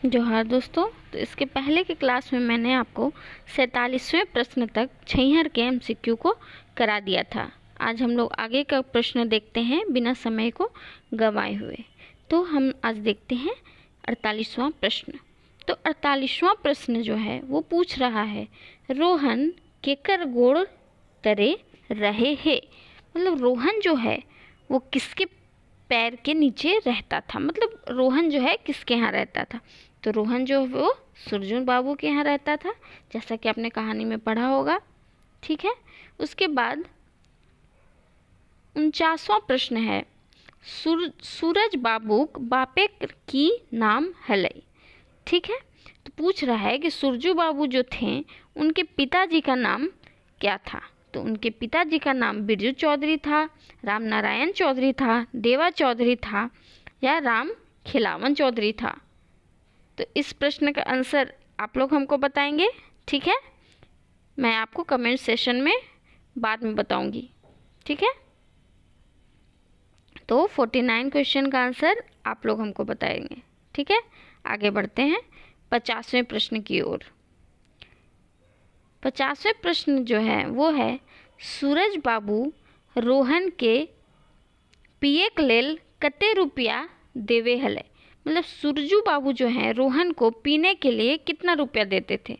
जोहार दोस्तों। तो इसके पहले के क्लास में मैंने आपको 47वें प्रश्न तक छैहर के एमसीक्यू को करा दिया था। आज हम लोग आगे का प्रश्न देखते हैं बिना समय को गंवाए हुए। तो हम आज देखते हैं 48वां प्रश्न। तो 48वां प्रश्न जो है वो पूछ रहा है, रोहन केकर गोड़ तरे रहे है। मतलब रोहन जो है वो किसके पैर के नीचे रहता था, मतलब रोहन जो है किसके यहाँ रहता था। तो रोहन जो है वो सुरजन बाबू के यहाँ रहता था, जैसा कि आपने कहानी में पढ़ा होगा। ठीक है। उसके बाद 49वां प्रश्न है, सूरज बाबूक बापे की नाम हलई। ठीक है। तो पूछ रहा है कि सुरजू बाबू जो थे उनके पिताजी का नाम क्या था। तो उनके पिताजी का नाम बिरजू चौधरी था, राम नारायण चौधरी था, देवा चौधरी था या राम खिलावन चौधरी था। तो इस प्रश्न का आंसर आप लोग हमको बताएंगे। ठीक है। मैं आपको कमेंट सेशन में बाद में बताऊंगी। ठीक है। तो 49 क्वेश्चन का आंसर आप लोग हमको बताएंगे। ठीक है। आगे बढ़ते हैं 50वें प्रश्न की ओर। 50वें प्रश्न जो है वो है, सूरज बाबू रोहन के पिएक लेल कते रुपया देवे हले। मतलब सुरजू बाबू जो हैं रोहन को पीने के लिए कितना रुपया देते थे।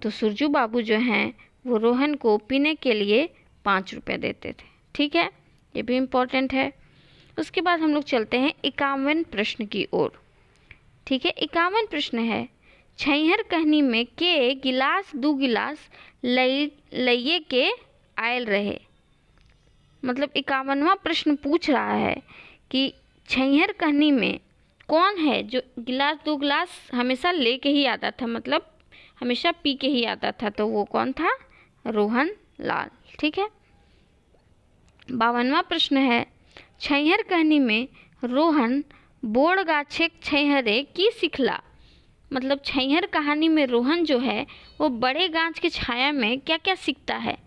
तो सुरजू बाबू जो हैं वो रोहन को पीने के लिए 5 रुपया देते थे। ठीक है, ये भी इम्पोर्टेंट है। उसके बाद हम लोग चलते हैं 51 प्रश्न की ओर। ठीक है। 51 प्रश्न है, छैहर कहनी में के गिलास 2 गिलास लइये के आयल रहे। मतलब 51वां प्रश्न पूछ रहा है कि छैहर कहनी में कौन है जो गिलास 2 गिलास हमेशा लेके ही आता था, मतलब हमेशा पी के ही आता था। तो वो कौन था? रोहन लाल। ठीक है। 52वां प्रश्न है, छैहर कहनी में रोहन बोड़ गाछे छैहरे की सिखला। मतलब छैहर कहानी में रोहन जो है वो बड़े गाछ की छाया में क्या क्या सीखता है।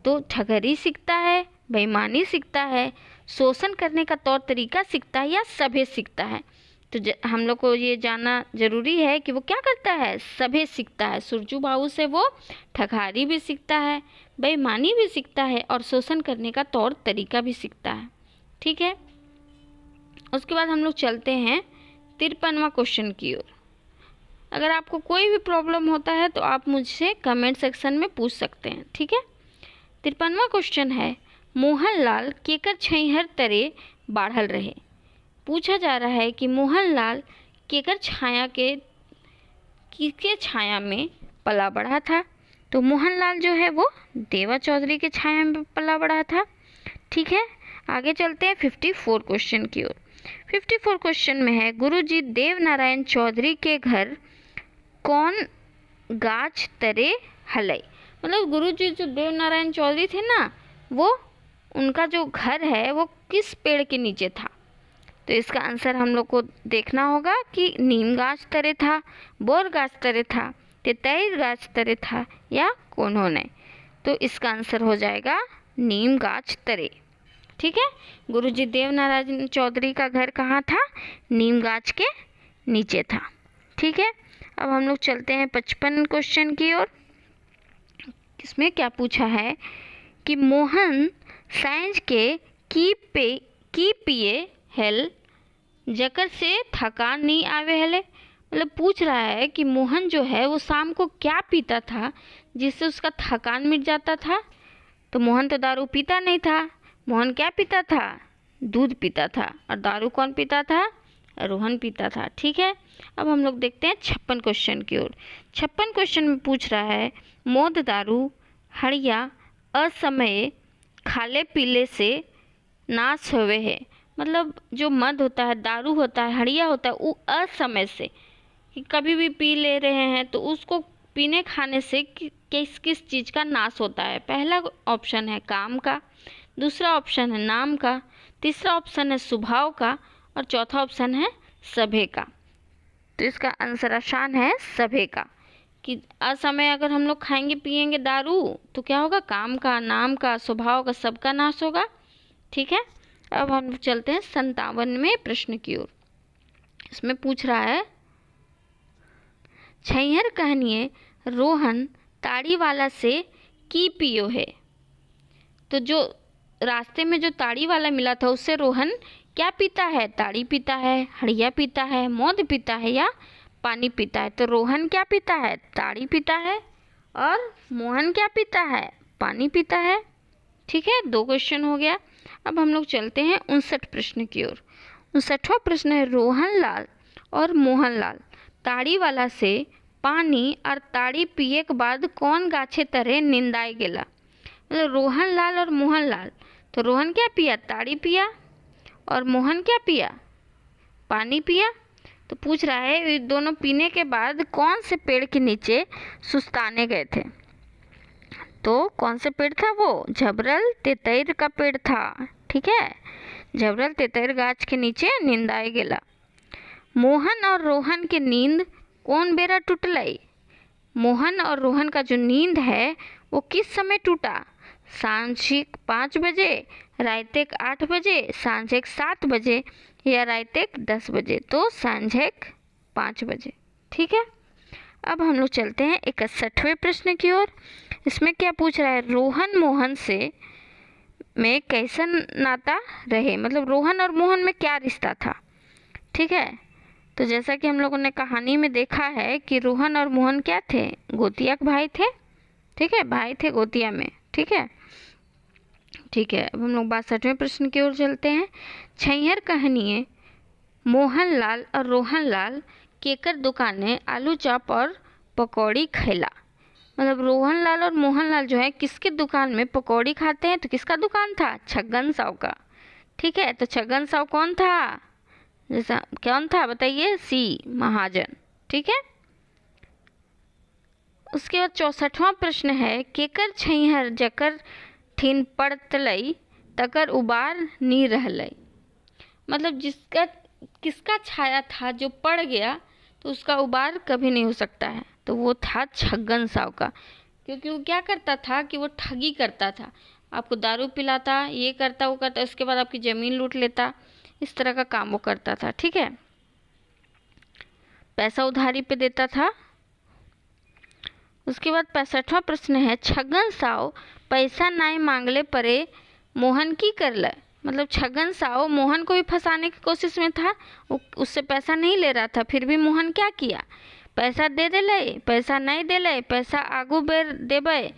तो ठगरी सीखता है, बेईमानी सीखता है, शोषण करने का तौर तरीका सीखता है या सभ्य सीखता है। तो हम लोग को ये जानना जरूरी है कि वो क्या करता है, सभ्य सीखता है। सुरजू बाबू से वो ठगारी भी सीखता है, बेईमानी भी सीखता है और शोषण करने का तौर तरीका भी सीखता है। ठीक है। उसके बाद हम लोग चलते हैं 53वां क्वेश्चन की ओर। अगर आपको कोई भी प्रॉब्लम होता है तो आप मुझसे कमेंट सेक्शन में पूछ सकते हैं। ठीक है। 53वां क्वेश्चन है, मोहनलाल केकर छैहर तरे बाढ़ल रहे। पूछा जा रहा है कि मोहनलाल केकर छाया के किसके छाया में पला बढ़ा था। तो मोहनलाल जो है वो देवा चौधरी के छाया में पला बढ़ा था। ठीक है। आगे चलते हैं 54 क्वेश्चन की ओर। 54 क्वेश्चन में है, गुरुजी देव नारायण चौधरी के घर कौन गाछ तरे हलई। मतलब गुरुजी जो देव नारायण चौधरी थे ना, वो उनका जो घर है वो किस पेड़ के नीचे था। तो इसका आंसर हम लोग को देखना होगा कि नीम गाछ तरे था, बोर गाछ तरे था, तेतैर गाछ तरे था या कोन्होने। तो इसका आंसर हो जाएगा नीम गाछ तरे। ठीक है। गुरुजी देव नारायण चौधरी का घर कहाँ था? नीम गाछ के नीचे था। ठीक है। अब हम लोग चलते हैं 55 क्वेश्चन की ओर। इसमें क्या पूछा है कि मोहन साइंस के की पिए हेल जकर से थकान नहीं आवे हेले। मतलब पूछ रहा है कि मोहन जो है वो शाम को क्या पीता था जिससे उसका थकान मिट जाता था। तो मोहन तो दारू पीता नहीं था। मोहन क्या पीता था? दूध पीता था। और दारू कौन पीता था? रोहन पीता था। ठीक है। अब हम लोग देखते हैं 56 क्वेश्चन की ओर। 56 क्वेश्चन में पूछ रहा है, मोद दारू हड़िया असमय खाले पीले से नाश होवे है। मतलब जो मद होता है, दारू होता है, हड़िया होता है, वो असमय से कि कभी भी पी ले रहे हैं तो उसको पीने खाने से किस किस चीज़ का नाश होता है। पहला ऑप्शन है काम का, दूसरा ऑप्शन है नाम का, तीसरा ऑप्शन है स्वभाव का और चौथा ऑप्शन है सभ्य का। तो इसका आंसर आसान है सभ्य का, कि असमय अगर हम लोग खाएंगे पिएंगे दारू तो क्या होगा? काम का, नाम का, स्वभाव का, सबका नाश होगा। ठीक है। अब हम चलते हैं 57वें प्रश्न की ओर। इसमें पूछ रहा है छैहर कहनिए रोहन ताड़ी वाला से की पियो है। तो जो रास्ते में जो ताड़ी वाला मिला था उससे रोहन क्या पीता है? ताड़ी पीता है, हड़िया पीता है, मौध पीता है या पानी पीता है? तो रोहन क्या पीता है? ताड़ी पीता है। और मोहन क्या पीता है? पानी पीता है। ठीक है, 2 क्वेश्चन हो गया। अब हम लोग चलते हैं 59 प्रश्न की ओर। 59वां प्रश्न है, रोहनलाल और मोहनलाल ताड़ी वाला से पानी और ताड़ी पिए के बाद कौन गाछे तरे निंदाए गेला। मतलब रोहनलाल और मोहनलाल, तो रोहन क्या पिया? ताड़ी पिया। और मोहन क्या पिया? पानी पिया। तो पूछ रहा है ये दोनों पीने के बाद कौन से पेड़ के नीचे सुस्ताने गए थे। तो कौन से पेड़ था वो? झबरल तेतैर का पेड़ था। ठीक है, झबरल तेतैर गाछ के नीचे निंदाए गेला। मोहन और रोहन के नींद कौन बेरा टूटलई। मोहन और रोहन का जो नींद है वो किस समय टूटा? सांझिक 5 बजे, राइतेक 8 बजे, सांझेक 7 बजे या राइतेक 10 बजे। तो सांझेक 5 बजे। ठीक है, अब हम लोग चलते हैं 61वें प्रश्न की ओर। इसमें क्या पूछ रहा है? रोहन मोहन से में कैसा नाता रहे। मतलब रोहन और मोहन में क्या रिश्ता था। ठीक है, तो जैसा कि हम लोगों ने कहानी में देखा है कि रोहन और मोहन क्या थे? गोतिया के भाई थे। ठीक है, भाई थे गोतिया में। ठीक है, ठीक है, अब हम लोग 62वें प्रश्न की ओर चलते हैं। छैहर कहनिए मोहनलाल और रोहनलाल केकर दुकाने आलू चॉप और पकौड़ी खैला। मतलब रोहनलाल और मोहनलाल जो है किसके दुकान में पकौड़ी खाते हैं। तो किसका दुकान था? छगन साव का। ठीक है, तो छगन साव कौन था? जैसा कौन था बताइए? सी महाजन। ठीक है, उसके बाद 64वां प्रश्न है, केकर छैहर जकर ठीन पड़तलई तकर उबार नी रहलई। मतलब जिसका किसका छाया था जो पड़ गया तो उसका उबार कभी नहीं हो सकता है। तो वो था छगन साव का, क्योंकि वो क्या करता था कि वो ठगी करता था। आपको दारू पिलाता, ये करता, वो करता, उसके बाद आपकी ज़मीन लूट लेता। इस तरह का काम वो करता था। ठीक है, पैसा उधारी पे देता था। उसके बाद 65वां प्रश्न है, छगन साव पैसा नाई मांगले परे मोहन की करल। मतलब छगन साव मोहन को भी फंसाने की कोशिश में था। वो उससे पैसा नहीं ले रहा था, फिर भी मोहन क्या किया? पैसा दे देले, पैसा नहीं देले, पैसा आगू बेर देबे।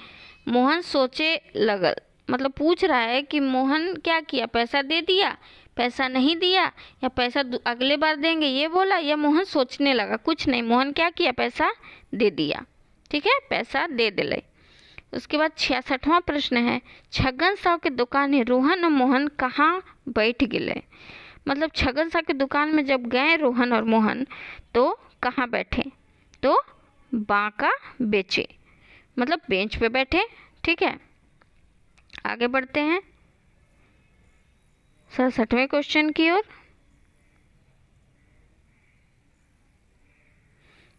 मोहन सोचे लगल। मतलब पूछ रहा है कि मोहन क्या किया? पैसा दे दिया, पैसा नहीं दिया, या पैसा अगले बार देंगे ये बोला, या मोहन सोचने लगा? कुछ नहीं, मोहन क्या किया? पैसा दे दिया। ठीक है, पैसा दे दिले। उसके बाद 66वां प्रश्न है, छगन साव के दुकान है रोहन और मोहन कहाँ बैठ गए। मतलब छगन साव के दुकान में जब गए रोहन और मोहन तो कहाँ बैठे? तो बांका बेचे, मतलब बेंच पे बैठे। ठीक है, आगे बढ़ते हैं 67वें क्वेश्चन की ओर,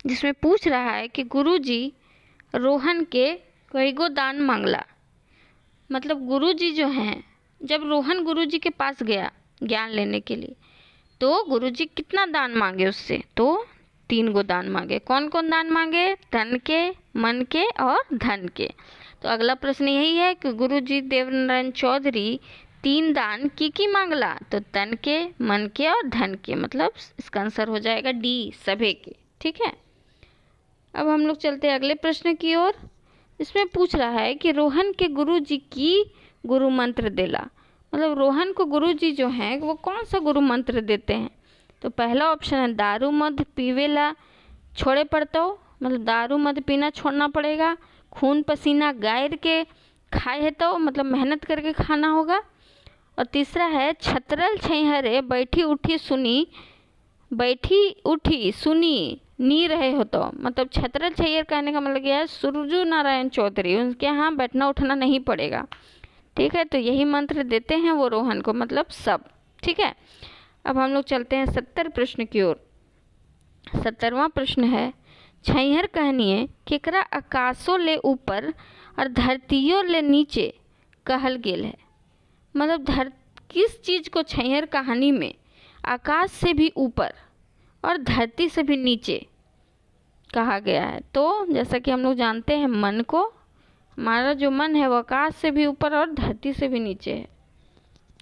जिसमें पूछ रहा है कि गुरुजी रोहन के कईगो दान मांगला। मतलब गुरुजी जो हैं, जब रोहन गुरुजी के पास गया ज्ञान लेने के लिए तो गुरुजी कितना दान मांगे उससे? तो 3 गो दान मांगे। कौन कौन दान मांगे? तन के, मन के और धन के। तो अगला प्रश्न यही है कि गुरुजी देवनारायण चौधरी 3 दान की मांगला। तो तन के, मन के और धन के। मतलब इसका आंसर हो जाएगा डी, सभी के। ठीक है, अब हम लोग चलते हैं अगले प्रश्न की ओर। इसमें पूछ रहा है कि रोहन के गुरुजी की गुरु मंत्र देला। मतलब रोहन को गुरुजी जो हैं वो कौन सा गुरु मंत्र देते हैं? तो पहला ऑप्शन है दारू मद पीवेला छोड़े पड़तो। मतलब दारू मद पीना छोड़ना पड़ेगा। खून पसीना गायर के खाए है तो मतलब मेहनत करके खाना होगा। और तीसरा है छतरल छैहरे बैठी उठी सुनी नी रहे हो। तो मतलब छतरल छैहर कहने का मतलब क्या है? सुरजू नारायण चौधरी, उनके यहाँ बैठना उठना नहीं पड़ेगा। ठीक है, तो यही मंत्र देते हैं वो रोहन को, मतलब सब। ठीक है, अब हम लोग चलते हैं 70 प्रश्न की ओर। 70वां प्रश्न है, छैहर कहनिए केकरा आकाशों ले ऊपर और धरतियों ले नीचे कहल गेल है। मतलब किस चीज़ को छैहर कहानी में आकाश से भी ऊपर और धरती से भी नीचे कहा गया है। तो जैसा कि हम लोग जानते हैं, मन को, हमारा जो मन है वो आकाश से भी ऊपर और धरती से भी नीचे है।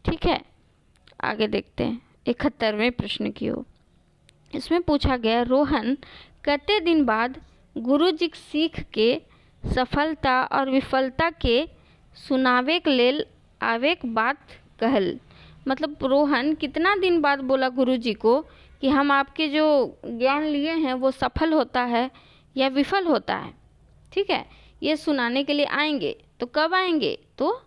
ठीक है, आगे देखते हैं 71वें प्रश्न की ओर। इसमें पूछा गया, रोहन कते दिन बाद गुरुजी सीख के सफलता और विफलता के सुनावे के लेल आवे के बात कहल। मतलब रोहन कितना दिन बाद बोला गुरुजी को कि हम आपके जो ज्ञान लिए हैं वो सफल होता है या विफल होता है। ठीक है, ये सुनाने के लिए आएंगे। तो कब आएंगे? तो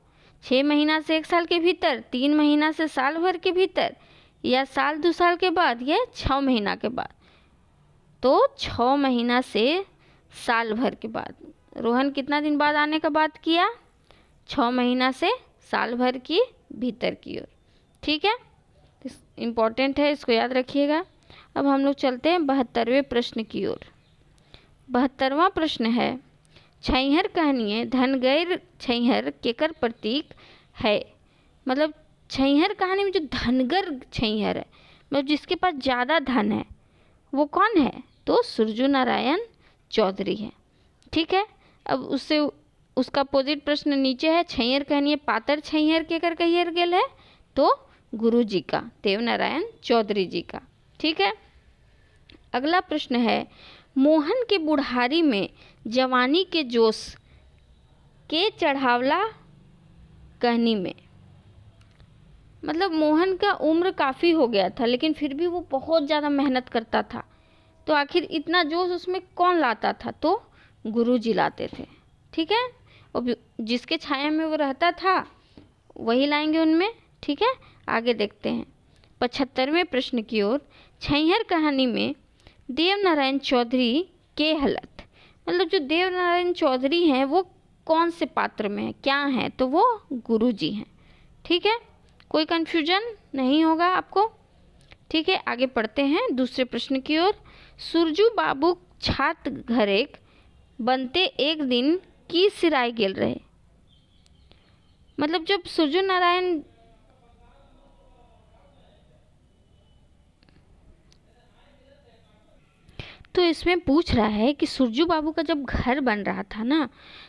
6 महीना से 1 साल के भीतर, 3 महीना से साल भर के भीतर, या साल 2 साल के बाद, या 6 महीना के बाद। तो 6 महीना से साल भर के बाद। रोहन कितना दिन बाद आने का बात किया? 6 महीना से साल भर की भीतर की ओर। ठीक है, इम्पॉर्टेंट है, इसको याद रखिएगा। अब हम लोग चलते हैं 72वें प्रश्न की ओर। 72वां प्रश्न है, छैहर कहनिए धनगैर छैहर केकर प्रतीक है। मतलब छैहर कहानी में जो धनगर छैहर है, मतलब जिसके पास ज़्यादा धन है, वो कौन है? तो सुरजू नारायण चौधरी है। ठीक है, अब उससे उसका अपोजिट प्रश्न नीचे है, छैहर कहनिए पातर छैहर केकर कहियर गेल है। तो गुरु जी का, देव नारायण चौधरी जी का। ठीक है, अगला प्रश्न है, मोहन के बुढ़ारी में जवानी के जोश के चढ़ावला कहनी में। मतलब मोहन का उम्र काफ़ी हो गया था, लेकिन फिर भी वो बहुत ज़्यादा मेहनत करता था। तो आखिर इतना जोश उसमें कौन लाता था? तो गुरु जी लाते थे। ठीक है, और जिसके छाया में वो रहता था वही लाएंगे उनमें। ठीक है, आगे देखते हैं 75वें प्रश्न की ओर। छैहर कहानी में देव नारायण चौधरी के हलत, मतलब जो देव नारायण चौधरी हैं वो कौन से पात्र में है, क्या हैं? तो वो गुरु जी हैं। ठीक है, कोई कन्फ्यूजन नहीं होगा आपको। ठीक है, आगे पढ़ते हैं दूसरे प्रश्न की ओर। सुरजू बाबू छात्र घरेक बनते एक दिन की सिराय गेल रहे। मतलब जब सुरजू नारायण तो इसमें पूछ रहा है कि सुरजू बाबू का जब घर बन रहा था ना,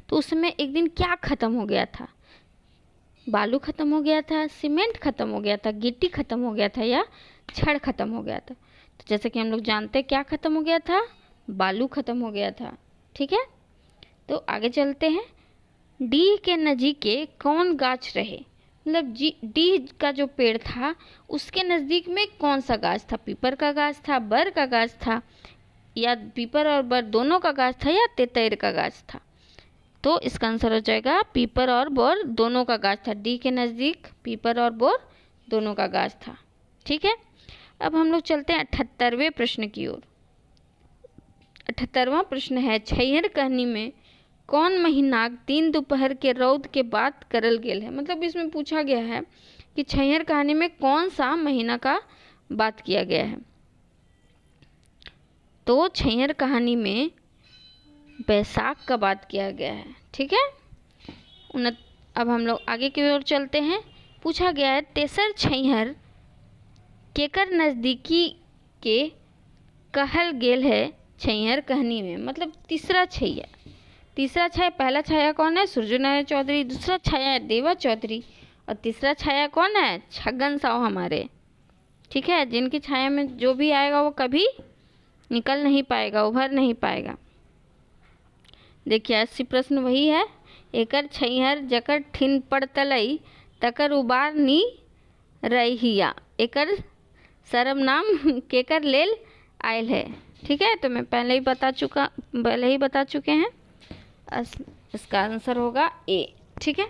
तो उसमें एक दिन क्या ख़त्म हो गया था? बालू ख़त्म हो गया था, सीमेंट ख़त्म हो गया था, गिट्टी ख़त्म हो गया था, या छड़ ख़त्म हो गया था? तो जैसे कि हम लोग जानते हैं क्या ख़त्म हो गया था? बालू ख़त्म हो गया था। ठीक है, तो आगे चलते हैं। डीह के नज़दीके कौन गाछ रहे? मतलब डीह का जो पेड़ था उसके नज़दीक में कौन सा गाछ था? पीपर का गाछ था, बर का गाछ था, या पीपर और बर दोनों का गाछ था, या तेतैर का गाछ था? तो इसका आंसर हो जाएगा पीपर और बोर दोनों का गाछ था। डी के नज़दीक पीपर और बोर दोनों का गाछ था। ठीक है, अब हम लोग चलते हैं 78वें प्रश्न की ओर। 78वां प्रश्न है, छैहर कहनी में कौन महीना दिन दोपहर के रौद के बाद करल गेल है। मतलब इसमें पूछा गया है कि छैहर कहानी में कौन सा महीना का बात किया गया है। तो छैहर कहानी में बैसाख का बात किया गया है। ठीक है, अब हम लोग आगे की ओर चलते हैं। पूछा गया है, तेसर छैहर केकर नज़दीकी के कहल गेल है छैहर कहानी में। मतलब तीसरा छैया, पहला छाया कौन है? सुरजू नारायण चौधरी, दूसरा छाया है देवा चौधरी, और तीसरा छाया कौन है? छगन साव हमारे। ठीक है, जिनकी छाया में जो भी आएगा वो कभी निकल नहीं पाएगा, उभर नहीं पाएगा। देखिए 80 प्रश्न वही है, एकर छैहर जकर ठिन पड़ तलई तकर उबार नी रहिया, एकर सरम नाम केकर लेल आयल है। ठीक है, तो मैं पहले ही बता चुके हैं, इसका आंसर होगा ए। ठीक है,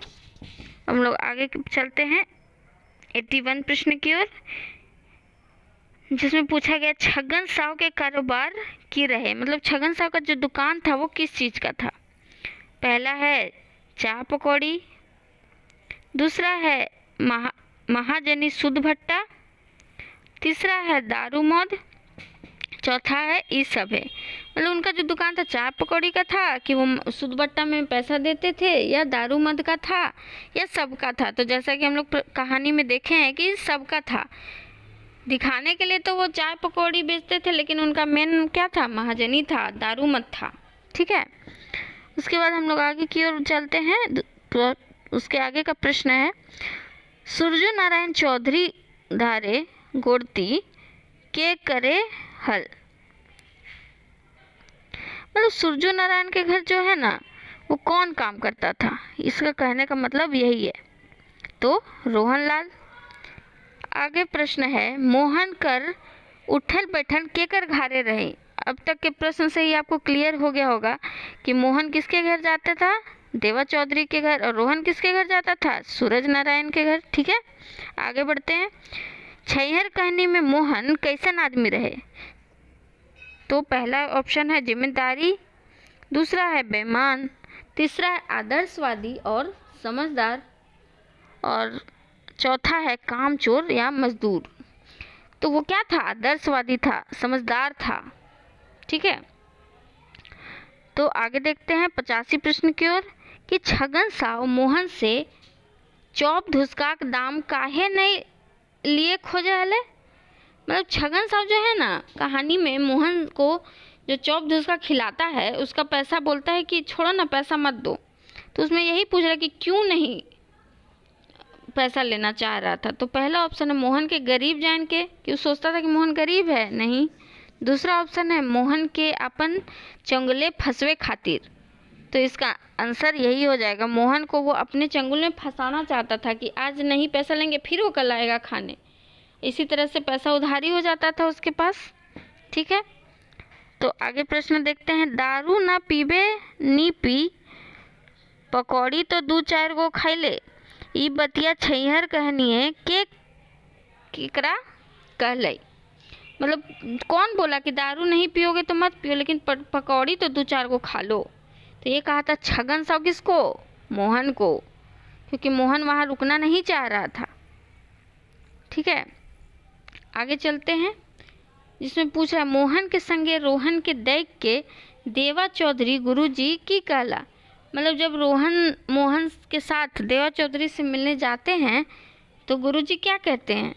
हम लोग आगे चलते हैं 81 प्रश्न की ओर, जिसमें पूछा गया छगन साव के कारोबार की रहे। मतलब छगन साव का जो दुकान था वो किस चीज़ का था? पहला है चाय पकौड़ी, दूसरा है महाजनी शुद्ध भट्टा, तीसरा है दारू मौद, चौथा है ये सब है। मतलब उनका जो दुकान था चाय पकौड़ी का था कि वो शुद्ध भट्टा में पैसा देते थे, या दारू मद का था, या सबका था? तो जैसा कि हम लोग कहानी में देखे हैं कि सबका था। दिखाने के लिए तो वो चाय पकौड़ी बेचते थे, लेकिन उनका मेन क्या था, महाजनी था, दारू मत था। ठीक है, उसके बाद हम लोग आगे की ओर चलते हैं। तो उसके आगे का प्रश्न है, सूर्य नारायण चौधरी धारे गोड़ती के करे हल। मतलब सूर्य नारायण के घर जो है ना, वो कौन काम करता था, इसका कहने का मतलब यही है, तो रोहनलाल। आगे प्रश्न है, मोहन कर उठल बैठन केकर घारे रहे। अब तक के प्रश्न से ही आपको क्लियर हो गया होगा कि मोहन किसके घर जाता था, देवा चौधरी के घर, और रोहन किसके घर जाता था, सूरज नारायण के घर। ठीक है, आगे बढ़ते हैं। छैहर कहानी में मोहन कैसन आदमी रहे, तो पहला ऑप्शन है जिम्मेदारी, दूसरा है बेईमान, तीसरा है आदर्शवादी और समझदार, और चौथा है कामचोर या मजदूर। तो वो क्या था, आदर्शवादी था, समझदार था। ठीक है, तो आगे देखते हैं 85 प्रश्न की ओर, कि छगन साव मोहन से चौप धुसका दाम काहे नहीं लिए खोजे हले। मतलब छगन साव जो है ना, कहानी में मोहन को जो चौप धुसका खिलाता है उसका पैसा बोलता है कि छोड़ो ना, पैसा मत दो। तो उसमें यही पूछ रहा है कि क्यों नहीं पैसा लेना चाह रहा था। तो पहला ऑप्शन है मोहन के गरीब जान के, कि वो सोचता था कि मोहन गरीब है, नहीं। दूसरा ऑप्शन है मोहन के अपन चंगुले फंसवे खातिर, तो इसका आंसर यही हो जाएगा, मोहन को वो अपने चंगुल में फंसाना चाहता था कि आज नहीं पैसा लेंगे फिर वो कल आएगा खाने। इसी तरह से पैसा उधारी हो जाता था उसके पास। ठीक है, तो आगे प्रश्न देखते हैं, दारू ना पीबे नी पी पकौड़ी तो 2-4 गो खाइले, ई बतिया छैहर कहनी है के केकरा कहलई। मतलब कौन बोला कि दारू नहीं पियोगे तो मत पियो, लेकिन पकौड़ी तो 2-4 गो खा लो। तो ये कहा था छगन साव किसको, मोहन को, क्योंकि मोहन वहाँ रुकना नहीं चाह रहा था। ठीक है, आगे चलते हैं, जिसमें पूछ रहा है, मोहन के संगे रोहन के देख के देवा चौधरी गुरुजी की कहला। मतलब जब रोहन मोहन के साथ देवा चौधरी से मिलने जाते हैं तो गुरुजी क्या कहते हैं।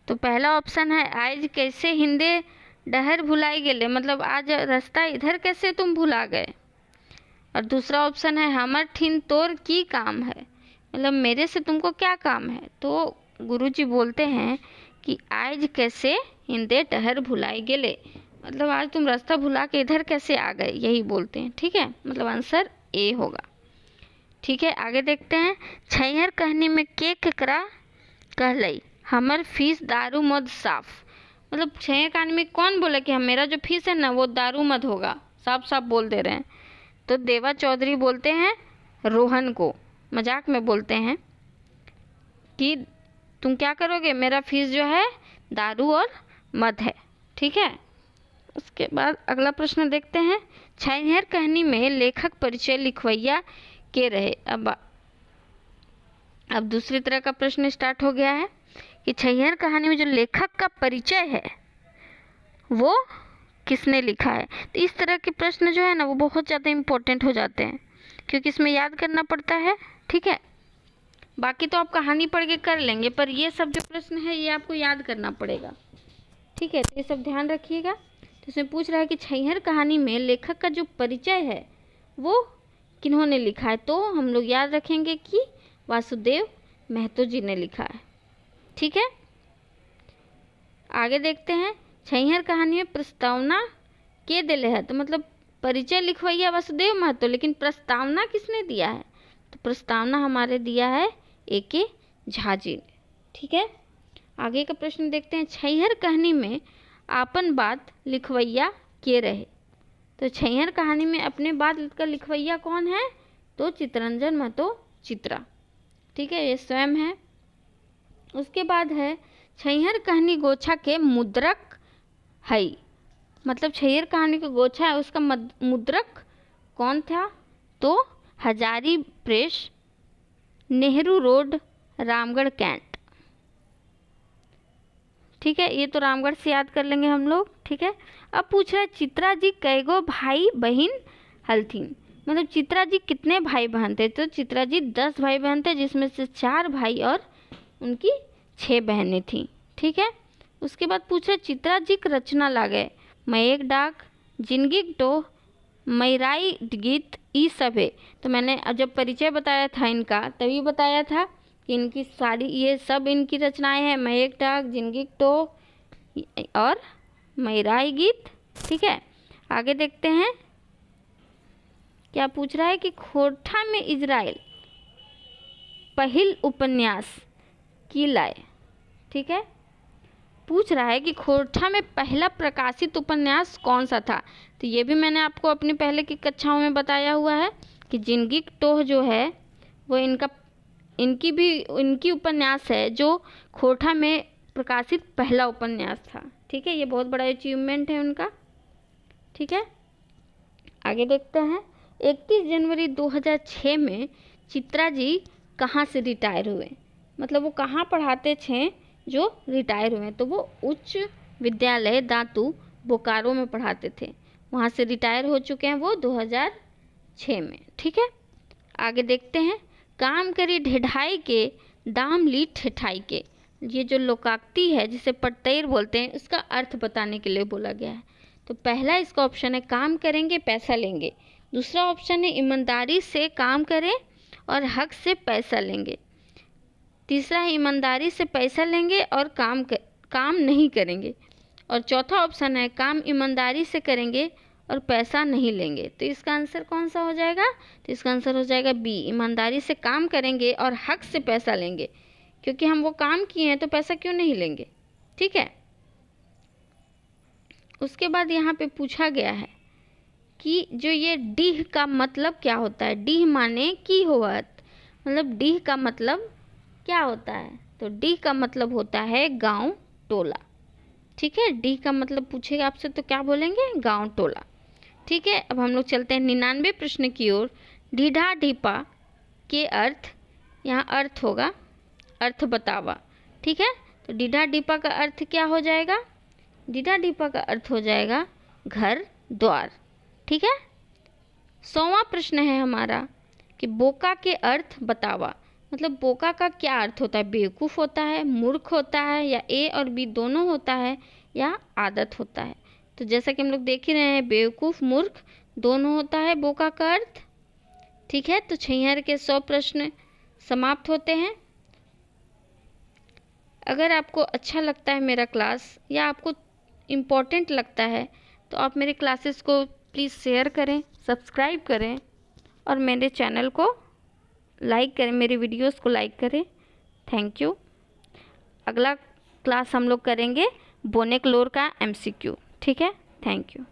तो पहला ऑप्शन है, आज कैसे हिंदे डहर भुलाई गेले, मतलब आज रास्ता इधर कैसे तुम भुला गए। और दूसरा ऑप्शन है, हमर ठीन तोर की काम है, मतलब मेरे से तुमको क्या काम है। तो गुरुजी बोलते हैं कि आज कैसे हिंदे डहर भुलाई गेले, मतलब आज तुम रास्ता भुला के इधर कैसे आ गए, यही बोलते हैं। ठीक है, मतलब आंसर ए होगा। ठीक है, आगे देखते हैं, छैहर कहानी में के केकरा कहलई हमर फीस दारू मद साफ। मतलब छैहर कहानी में कौन बोला कि हम मेरा जो फीस है ना वो दारू मद होगा, साफ साफ बोल दे रहे हैं। तो देवा चौधरी बोलते हैं रोहन को, मजाक में बोलते हैं कि तुम क्या करोगे, मेरा फीस जो है दारू और मद है। ठीक है, उसके बाद अगला प्रश्न देखते हैं, छैहर कहानी में लेखक परिचय लिखवैया के रहे। अब दूसरी तरह का प्रश्न स्टार्ट हो गया है कि छैहर कहानी में जो लेखक का परिचय है वो किसने लिखा है। तो इस तरह के प्रश्न जो है ना वो बहुत ज़्यादा इम्पोर्टेंट हो जाते हैं, क्योंकि इसमें याद करना पड़ता है। ठीक है, बाकी तो आप कहानी पढ़ के कर लेंगे, पर ये सब जो प्रश्न है ये आपको याद करना पड़ेगा। ठीक है, तो ये सब ध्यान रखिएगा। तो इसमें पूछ रहा है कि छैहर कहानी में लेखक का जो परिचय है वो किन्होंने लिखा है, तो हम लोग याद रखेंगे कि वासुदेव महतो जी ने लिखा है। ठीक है, आगे देखते हैं, छैहर कहानी में प्रस्तावना के दिले है, तो मतलब परिचय लिखवैया वासुदेव महतो, लेकिन प्रस्तावना किसने दिया है, तो प्रस्तावना हमारे दिया है A.K. झा जी ने। ठीक है, आगे का प्रश्न देखते हैं, छैहर कहानी में आपन बात लिखवैया के रहे। तो छैहर कहानी में अपने बात का लिखवैया कौन है, तो चितरंजन महतो चित्रा। ठीक है, ये स्वयं है। उसके बाद है, छैहर कहानी गोछा के मुद्रक है, मतलब छैहर कहानी का गोछा है उसका मुद्रक कौन था, तो Hazari press, Nehru road, Ramgarh cantt. ठीक है, ये तो रामगढ़ से याद कर लेंगे हम लोग। ठीक है, अब पूछ रहा है चित्रा जी कैगो भाई बहन हलथिन, मतलब चित्रा जी कितने भाई बहन थे, तो चित्रा जी 10 भाई बहन थे, जिसमें से 4 भाई और उनकी 6 बहनें थीं। ठीक है। उसके बाद पूछा चित्राजिक रचना लागे मयेक डाक जिनगिक टोह मैराई गीत ई सब है। तो मैंने जब परिचय बताया था इनका तभी बताया था कि इनकी सारी ये सब इनकी रचनाएं हैं, मयेक डाक, जिनगिक टोह और मैराई गीत। ठीक है, आगे देखते हैं क्या पूछ रहा है कि खोरठा में इजराइल पहिल उपन्यास की लाए। ठीक है, पूछ रहा है कि खोरठा में पहला प्रकाशित उपन्यास कौन सा था। तो ये भी मैंने आपको अपनी पहले की कक्षाओं में बताया हुआ है कि जिनगिक टोह जो है वो इनकी उपन्यास है जो खोरठा में प्रकाशित पहला उपन्यास था। ठीक है, ये बहुत बड़ा अचीवमेंट है उनका। ठीक है, आगे देखते हैं 31 जनवरी 2006 में चित्रा जी कहाँ से रिटायर हुए, मतलब वो कहाँ पढ़ाते थे जो रिटायर हुए। तो वो उच्च विद्यालय दातू बोकारो में पढ़ाते थे, वहाँ से रिटायर हो चुके हैं वो 2006 में। ठीक है, आगे देखते हैं काम करी ढेढाई के दाम ली ठेठाई के। ये जो लोकाक्ति है जिसे पटतैर बोलते हैं उसका अर्थ बताने के लिए बोला गया है। तो पहला इसका ऑप्शन है काम करेंगे पैसा लेंगे, दूसरा ऑप्शन है ईमानदारी से काम करें और हक से पैसा लेंगे, तीसरा है ईमानदारी से पैसा लेंगे और काम नहीं करेंगे, और चौथा ऑप्शन है काम ईमानदारी से करेंगे और पैसा नहीं लेंगे। तो इसका आंसर कौन सा हो जाएगा। तो इसका आंसर हो जाएगा बी, ईमानदारी से काम करेंगे और हक से पैसा लेंगे, क्योंकि हम वो काम किए हैं तो पैसा क्यों नहीं लेंगे। ठीक है, उसके बाद यहाँ पे पूछा गया है कि जो ये डीह का मतलब क्या होता है। डीह माने की होवत, मतलब डीह का मतलब क्या होता है। तो डीह का मतलब होता है गांव टोला। ठीक है, डीह का मतलब पूछेगा आपसे तो क्या बोलेंगे, गांव टोला। ठीक है, अब हम लोग चलते हैं 99वें प्रश्न की ओर। ढीढ़ा ढीपा के अर्थ, यहाँ अर्थ होगा, अर्थ बतावा। ठीक है, तो ढीढ़ा ढीपा का अर्थ क्या हो जाएगा। ढीढ़ा ढीपा का अर्थ हो जाएगा घर द्वार। ठीक है, 100वां प्रश्न है हमारा कि बोका के अर्थ बतावा, मतलब बोका का क्या अर्थ होता है। बेवकूफ़ होता है, मूर्ख होता है, या ए और बी दोनों होता है, या आदत होता है। तो जैसा कि हम लोग देख ही रहे हैं बेवकूफ़ मूर्ख दोनों होता है बोका का अर्थ। ठीक है, तो 76 के 100 प्रश्न समाप्त होते हैं। अगर आपको अच्छा लगता है मेरा क्लास या आपको इम्पोर्टेंट लगता है तो आप मेरे क्लासेस को प्लीज़ शेयर करें, सब्सक्राइब करें और मेरे चैनल को लाइक करें, मेरे वीडियोस को लाइक करें। Thank you. अगला क्लास हम लोग करेंगे बोनेक्लोर का MCQ। ठीक है, थैंक यू।